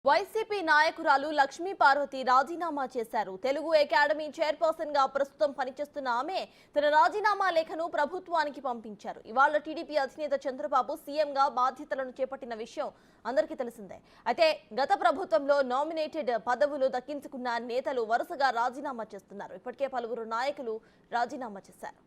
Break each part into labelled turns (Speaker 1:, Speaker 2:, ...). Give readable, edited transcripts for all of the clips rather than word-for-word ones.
Speaker 1: YCP నాయకురాలు లక్ష్మీ పార్వతి రాజీనామా చేశారు. తెలుగు అకాడమీ చైర్పర్సన్ గా ప్రస్తుతం పనిచేస్తున్న ఆమె తన రాజీనామా లేఖను ప్రభుత్వానికి పంపించారు. ఇవాళ టీడీపీ అధినేత చంద్రబాబు సీఎంగా బాధ్యతలను చేపట్టిన విషయం అందరికీ తెలిసిందే. అయితే గత ప్రభుత్వంలో నామినేటెడ్ పదవులు దక్కించుకున్న నేతలు వరుసగా రాజీనామా చేస్తున్నారు. ఇప్పటికే పలువురు నాయకులు రాజీనామా చేశారు.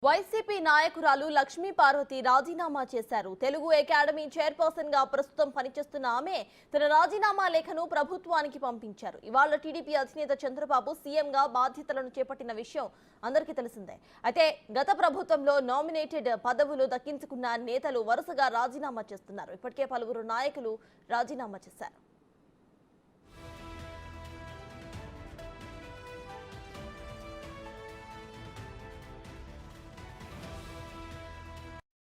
Speaker 1: వైసీపీ నాయకురాలు లక్ష్మీ పార్వతి రాజీనామా చేశారు. తెలుగు అకాడమీ చైర్పర్సన్ గా ప్రస్తుతం పనిచేస్తున్న ఆమె తన రాజీనామా లేఖను ప్రభుత్వానికి పంపించారు. ఇవాళ టీడీపీ అధినేత చంద్రబాబు సీఎంగా బాధ్యతలను చేపట్టిన విషయం అందరికీ తెలిసిందే. అయితే గత ప్రభుత్వంలో నామినేటెడ్ పదవులు దక్కించుకున్న నేతలు వరుసగా రాజీనామా చేస్తున్నారు. ఇప్పటికే పలువురు నాయకులు రాజీనామా చేశారు.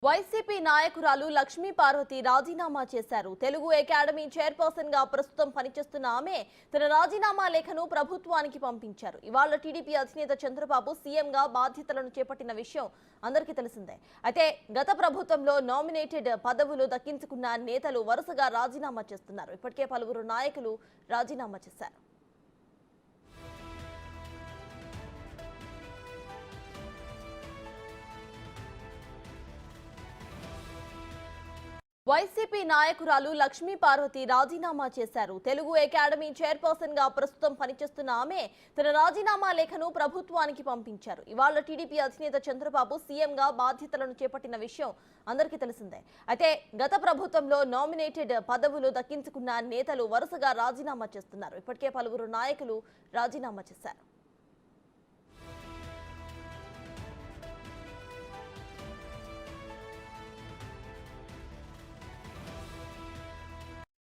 Speaker 1: వైసీపీ నాయకురాలు లక్ష్మీ పార్వతి రాజీనామా చేశారు. తెలుగు అకాడమీ చైర్పర్సన్ గా ప్రస్తుతం పనిచేస్తున్న ఆమె తన రాజీనామా లేఖను ప్రభుత్వానికి పంపించారు. ఇవాళ టీడీపీ అధినేత చంద్రబాబు సీఎంగా బాధ్యతలను చేపట్టిన విషయం అందరికీ తెలిసిందే. అయితే గత ప్రభుత్వంలో నామినేటెడ్ పదవులు దక్కించుకున్న నేతలు వరుసగా రాజీనామా చేస్తున్నారు. ఇప్పటికే పలువురు నాయకులు రాజీనామా చేశారు. వైసీపీ నాయకురాలు లక్ష్మీ పార్వతి రాజీనామా చేశారు. తెలుగు అకాడమీ చైర్పర్సన్ గా ప్రస్తుతం పనిచేస్తున్న ఆమె తన రాజీనామా లేఖను ప్రభుత్వానికి పంపించారు. ఇవాళ టీడీపీ అధినేత చంద్రబాబు సీఎంగా బాధ్యతలను చేపట్టిన విషయం అందరికీ తెలిసిందే. అయితే గత ప్రభుత్వంలో నామినేటెడ్ పదవులు దక్కించుకున్న నేతలు వరుసగా రాజీనామా చేస్తున్నారు. ఇప్పటికే పలువురు నాయకులు రాజీనామా చేశారు.